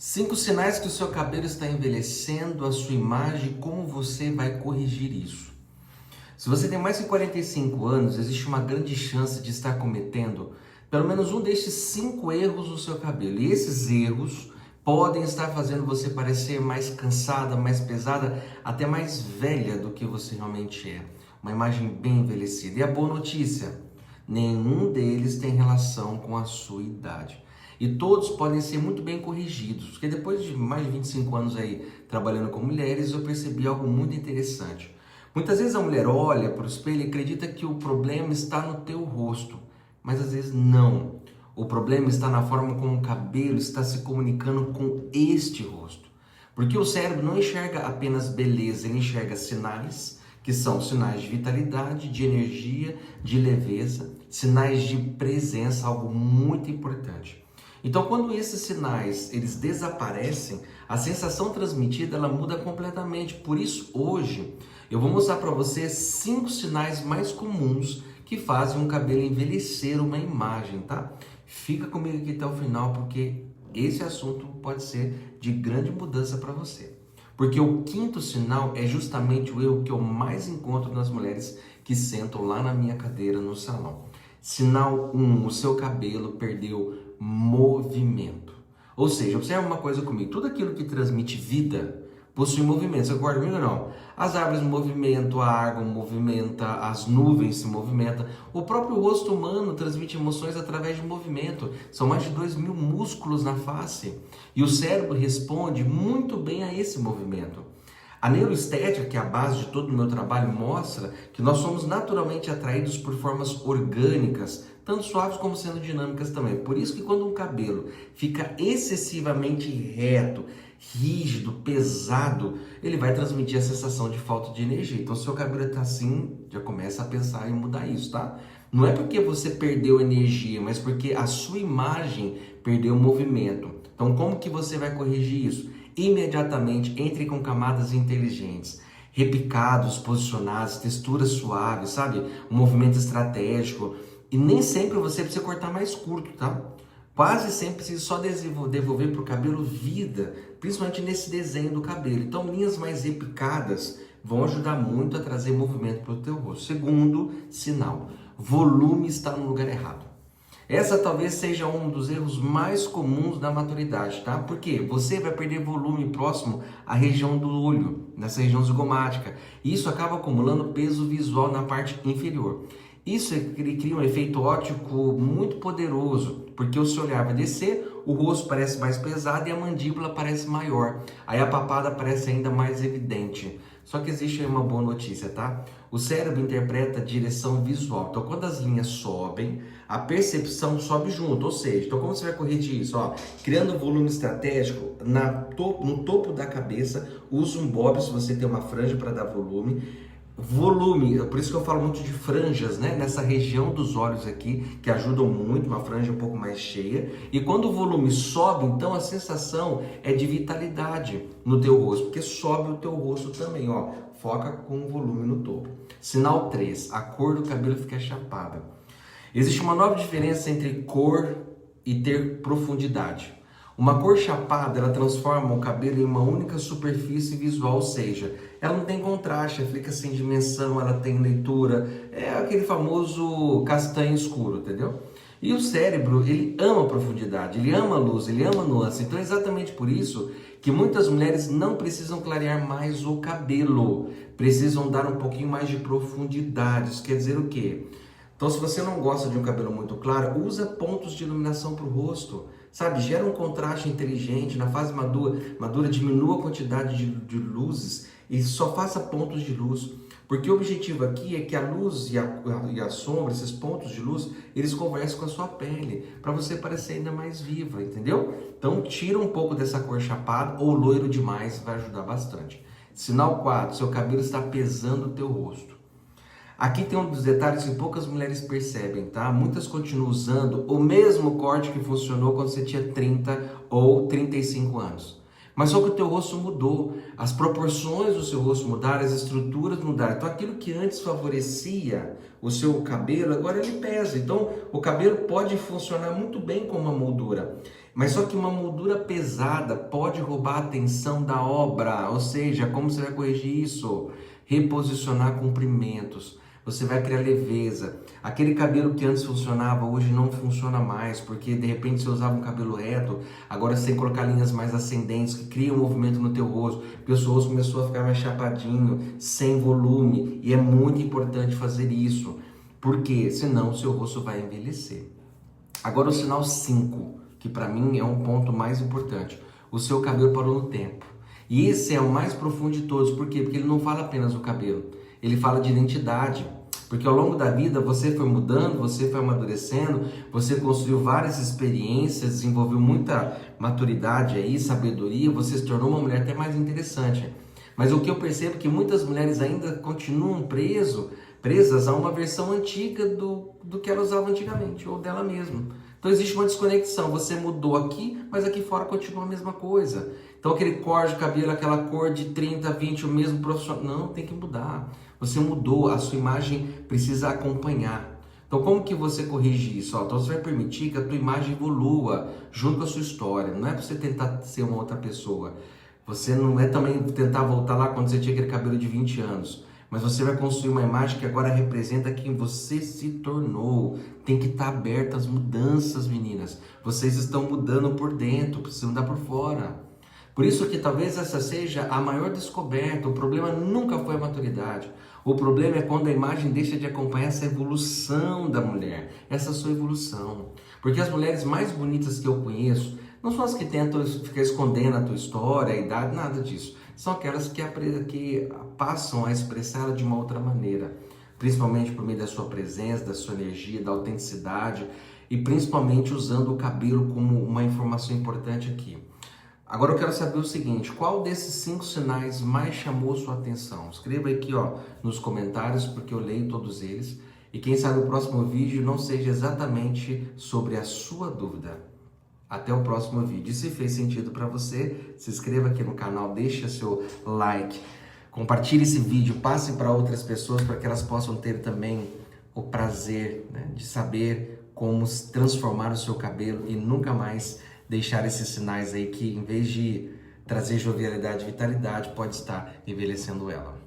5 sinais que o seu cabelo está envelhecendo, a sua imagem, como você vai corrigir isso. Se você tem mais de 45 anos, existe uma grande chance de estar cometendo pelo menos um destes 5 erros no seu cabelo. E esses erros podem estar fazendo você parecer mais cansada, mais pesada, até mais velha do que você realmente é. Uma imagem bem envelhecida. E a boa notícia, nenhum deles tem relação com a sua idade. E todos podem ser muito bem corrigidos, porque depois de mais de 25 anos aí trabalhando com mulheres, eu percebi algo muito interessante. Muitas vezes a mulher olha para o espelho e acredita que o problema está no teu rosto, mas às vezes não. O problema está na forma como o cabelo está se comunicando com este rosto. Porque o cérebro não enxerga apenas beleza, ele enxerga sinais, que são sinais de vitalidade, de energia, de leveza, sinais de presença, algo muito importante. Então, quando esses sinais eles desaparecem, a sensação transmitida ela muda completamente. Por isso, hoje, eu vou mostrar para você 5 sinais mais comuns que fazem um cabelo envelhecer uma imagem, tá? Fica comigo aqui até o final, porque esse assunto pode ser de grande mudança para você. Porque o 5º sinal é justamente o erro que eu mais encontro nas mulheres que sentam lá na minha cadeira no salão. Sinal 1, o seu cabelo perdeu movimento. Ou seja, observe uma coisa comigo, tudo aquilo que transmite vida possui movimento. Você concorda comigo ou não? As árvores movimentam, a água movimenta, as nuvens se movimentam. O próprio rosto humano transmite emoções através de movimento. São mais de 2.000 músculos na face. E o cérebro responde muito bem a esse movimento. A neuroestética, que é a base de todo o meu trabalho, mostra que nós somos naturalmente atraídos por formas orgânicas, tanto suaves como sendo dinâmicas também. Por isso que quando um cabelo fica excessivamente reto, rígido, pesado, ele vai transmitir a sensação de falta de energia. Então, se o seu cabelo está assim, já começa a pensar em mudar isso, tá? Não é porque você perdeu energia, mas porque a sua imagem perdeu movimento. Então, como que você vai corrigir isso? Imediatamente entre com camadas inteligentes, repicados, posicionados, texturas suaves, sabe? Um movimento estratégico. E nem sempre você precisa cortar mais curto, tá? Quase sempre precisa só devolver para o cabelo vida, principalmente nesse desenho do cabelo. Então, linhas mais repicadas vão ajudar muito a trazer movimento para o teu rosto. Segundo sinal, volume está no lugar errado. Essa talvez seja um dos erros mais comuns da maturidade, tá? Porque você vai perder volume próximo à região do olho, nessa região zigomática. E isso acaba acumulando peso visual na parte inferior. Isso cria um efeito óptico muito poderoso, porque o seu olhar vai descer, o rosto parece mais pesado e a mandíbula parece maior. Aí a papada parece ainda mais evidente. Só que existe aí uma boa notícia, tá? O cérebro interpreta a direção visual. Então, quando as linhas sobem, a percepção sobe junto. Ou seja, então como você vai corrigir isso? Ó, criando um volume estratégico no topo da cabeça, usa um bob se você tem uma franja para dar volume. Volume, por isso que eu falo muito de franjas, né? Nessa região dos olhos aqui, que ajudam muito, uma franja um pouco mais cheia. E quando o volume sobe, então a sensação é de vitalidade no teu rosto, porque sobe o teu rosto também, ó. Foca com o volume no topo. Sinal 3, a cor do cabelo fica chapada. Existe uma nova diferença entre cor e ter profundidade. Uma cor chapada, ela transforma o cabelo em uma única superfície visual, ou seja, ela não tem contraste, ela fica sem dimensão, ela tem leitura, é aquele famoso castanho escuro, entendeu? E o cérebro, ele ama profundidade, ele ama luz, ele ama nuance. Então é exatamente por isso que muitas mulheres não precisam clarear mais o cabelo, precisam dar um pouquinho mais de profundidade. Isso quer dizer o quê? Então, se você não gosta de um cabelo muito claro, usa pontos de iluminação para o rosto, sabe? Gera um contraste inteligente, na fase madura diminua a quantidade de luzes e só faça pontos de luz. Porque o objetivo aqui é que a luz e a sombra, esses pontos de luz, eles conversem com a sua pele, para você parecer ainda mais viva, entendeu? Então, tira um pouco dessa cor chapada ou loiro demais, vai ajudar bastante. Sinal 4, seu cabelo está pesando o teu rosto. Aqui tem um dos detalhes que poucas mulheres percebem, tá? Muitas continuam usando o mesmo corte que funcionou quando você tinha 30 ou 35 anos. Mas só que o teu rosto mudou, as proporções do seu rosto mudaram, as estruturas mudaram. Então aquilo que antes favorecia o seu cabelo, agora ele pesa. Então o cabelo pode funcionar muito bem com uma moldura. Mas só que uma moldura pesada pode roubar a atenção da obra. Ou seja, como você vai corrigir isso? Reposicionar comprimentos. Você vai criar leveza. Aquele cabelo que antes funcionava, hoje não funciona mais, porque de repente você usava um cabelo reto, agora você tem que colocar linhas mais ascendentes, que criam um movimento no teu rosto, porque o seu rosto começou a ficar mais chapadinho, sem volume, e é muito importante fazer isso, porque senão o seu rosto vai envelhecer. Agora o sinal 5, que para mim é um ponto mais importante. O seu cabelo parou no tempo. E esse é o mais profundo de todos. Por quê? Porque ele não fala apenas do cabelo. Ele fala de identidade. Porque ao longo da vida você foi mudando, você foi amadurecendo, você construiu várias experiências, desenvolveu muita maturidade aí, sabedoria, você se tornou uma mulher até mais interessante. Mas o que eu percebo é que muitas mulheres ainda continuam presas a uma versão antiga do que ela usava antigamente, ou dela mesma. Então existe uma desconexão, você mudou aqui, mas aqui fora continua a mesma coisa. Então aquele corte de cabelo, aquela cor de 30, 20, o mesmo profissional, não, tem que mudar. Você mudou, a sua imagem precisa acompanhar. Então como que você corrige isso? Então você vai permitir que a tua imagem evolua junto com a sua história. Não é para você tentar ser uma outra pessoa. Você não é também tentar voltar lá quando você tinha aquele cabelo de 20 anos. Mas você vai construir uma imagem que agora representa quem você se tornou. Tem que estar aberta às mudanças, meninas. Vocês estão mudando por dentro, precisam mudar por fora. Por isso que talvez essa seja a maior descoberta. O problema nunca foi a maturidade. O problema é quando a imagem deixa de acompanhar essa evolução da mulher. Essa sua evolução. Porque as mulheres mais bonitas que eu conheço não são as que tentam ficar escondendo a tua história, a idade, nada disso. São aquelas que passam a expressá-la de uma outra maneira. Principalmente por meio da sua presença, da sua energia, da autenticidade. E principalmente usando o cabelo como uma informação importante aqui. Agora eu quero saber o seguinte, qual desses 5 sinais mais chamou sua atenção? Escreva aqui nos comentários, porque eu leio todos eles. E quem sabe o próximo vídeo não seja exatamente sobre a sua dúvida. Até o próximo vídeo. E se fez sentido para você, se inscreva aqui no canal, deixe seu like, compartilhe esse vídeo, passe para outras pessoas para que elas possam ter também o prazer, né, de saber como transformar o seu cabelo e nunca mais deixar esses sinais aí que, em vez de trazer jovialidade e vitalidade, pode estar envelhecendo ela.